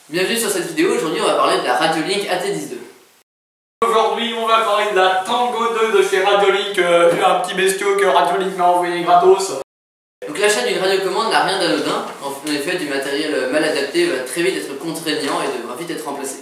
Bienvenue sur cette vidéo. Aujourd'hui on va parler de la Radiolink AT10II. Aujourd'hui on va parler de la Tango 2 de chez Radiolink, un petit bestiau que Radiolink m'a envoyé gratos. Donc l'achat d'une radiocommande n'a rien d'anodin. En effet, du matériel mal adapté va très vite être contraignant et devra vite être remplacé.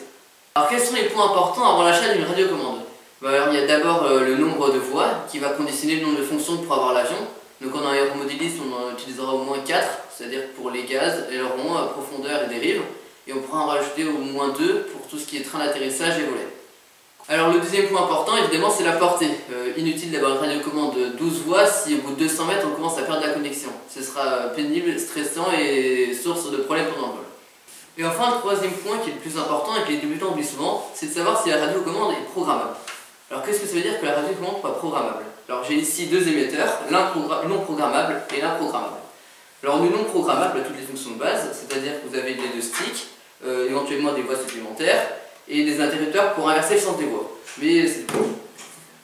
Alors quels sont les points importants avant l'achat d'une radiocommande? Alors, il y a d'abord le nombre de voies qui va conditionner le nombre de fonctions pour avoir l'avion. Donc en aéromodéliste on en utilisera au moins 4, c'est-à-dire pour les gaz, ailerons, profondeur et dérive. Et on pourra en rajouter au moins 2 pour tout ce qui est train d'atterrissage et volet. Alors le deuxième point important évidemment c'est la portée. Inutile d'avoir une radiocommande de 12 voies si au bout de 200 mètres on commence à perdre la connexion. Ce sera pénible, stressant et source de problèmes pendant le vol. Et enfin le troisième point qui est le plus important et que les débutants oublient souvent, c'est de savoir si la radiocommande est programmable. Alors qu'est-ce que ça veut dire que la radiocommande soit programmable? Alors j'ai ici deux émetteurs, l'un non programmable et l'un programmable. Alors le non programmable a toutes les fonctions de base, c'est-à-dire que vous avez les deux sticks, éventuellement des voies supplémentaires et des interrupteurs pour inverser le sens des voies. Mais c'est tout.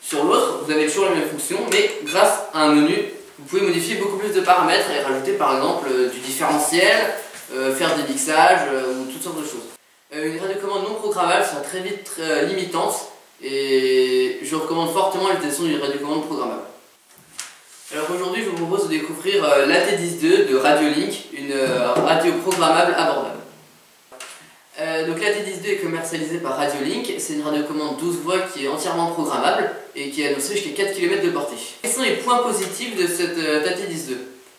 Sur l'autre, vous avez toujours la même fonction, mais grâce à un menu, vous pouvez modifier beaucoup plus de paramètres et rajouter par exemple du différentiel, faire des mixages ou toutes sortes de choses. Une radiocommande non programmable sera très vite limitante et je recommande fortement l'utilisation d'une radiocommande programmable. Alors aujourd'hui, je vous propose de découvrir l'AT10II de Radiolink, une radio programmable abordable. Donc l'AT10II est commercialisée par Radiolink, c'est une radiocommande 12 voies qui est entièrement programmable et qui est annoncée jusqu'à 4 km de portée. Quels sont les points positifs de cette AT10II?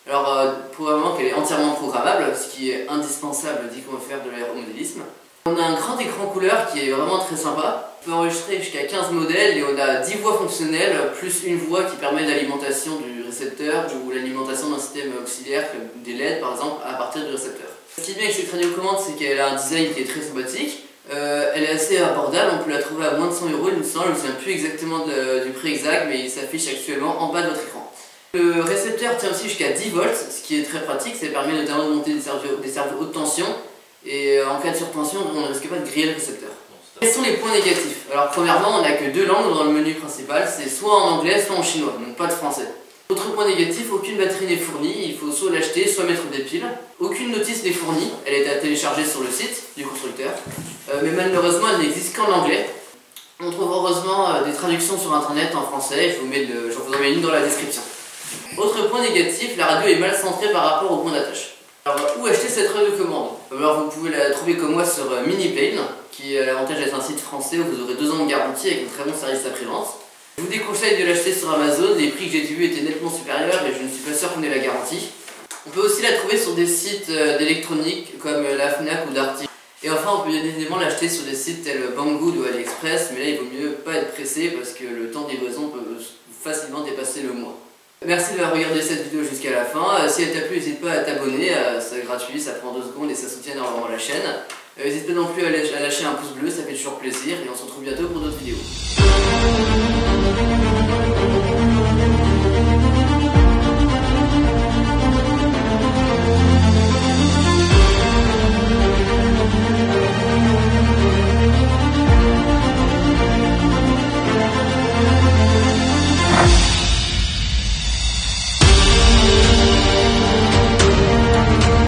Alors probablement qu'elle est entièrement programmable, ce qui est indispensable dès qu'on veut faire de l'aéromodélisme. On a un grand écran couleur qui est vraiment très sympa. On peut enregistrer jusqu'à 15 modèles et on a 10 voies fonctionnelles plus une voie qui permet l'alimentation du récepteur ou l'alimentation d'un système auxiliaire comme des LED par exemple à partir du récepteur. Ce qui est bien avec cette radiocommande, c'est qu'elle a un design qui est très sympathique. Elle est assez abordable, on peut la trouver à moins de 100 €, il me semble, je ne me souviens plus exactement du prix exact, mais il s'affiche actuellement en bas de votre écran. Le récepteur tient aussi jusqu'à 10 volts, ce qui est très pratique, ça permet notamment de monter des servos haute tension, et en cas de surtension, on ne risque pas de griller le récepteur. Quels sont les points négatifs? Alors premièrement, on n'a que deux langues dans le menu principal, c'est soit en anglais, soit en chinois, donc pas de français. Autre point négatif, aucune batterie n'est fournie, il faut soit l'acheter, soit mettre des piles. Aucune notice n'est fournie, elle est à télécharger sur le site du constructeur, mais malheureusement elle n'existe qu'en anglais. On trouve heureusement des traductions sur internet en français, je vous en mets une dans la description. Autre point négatif, la radio est mal centrée par rapport au point d'attache. Alors où acheter cette radiocommande? Alors vous pouvez la trouver comme moi sur Miniplane, qui a l'avantage d'être un site français où vous aurez 2 ans de garantie avec un très bon service après-vente. Je vous déconseille de l'acheter sur Amazon, les prix que j'ai vus étaient nettement supérieurs et je ne suis pas sûr qu'on ait la garantie. On peut aussi la trouver sur des sites d'électronique comme la Fnac ou Darty. Et enfin on peut bien évidemment l'acheter sur des sites tels Banggood ou AliExpress, mais là il vaut mieux pas être pressé parce que le temps de livraison peut facilement dépasser le mois. Merci d'avoir regardé cette vidéo jusqu'à la fin. Si elle t'a plu, n'hésite pas à t'abonner, c'est gratuit, ça prend 2 secondes et ça soutient énormément la chaîne. N'hésite pas non plus à lâcher un pouce bleu, ça fait toujours plaisir et on se retrouve bientôt pour d'autres vidéos.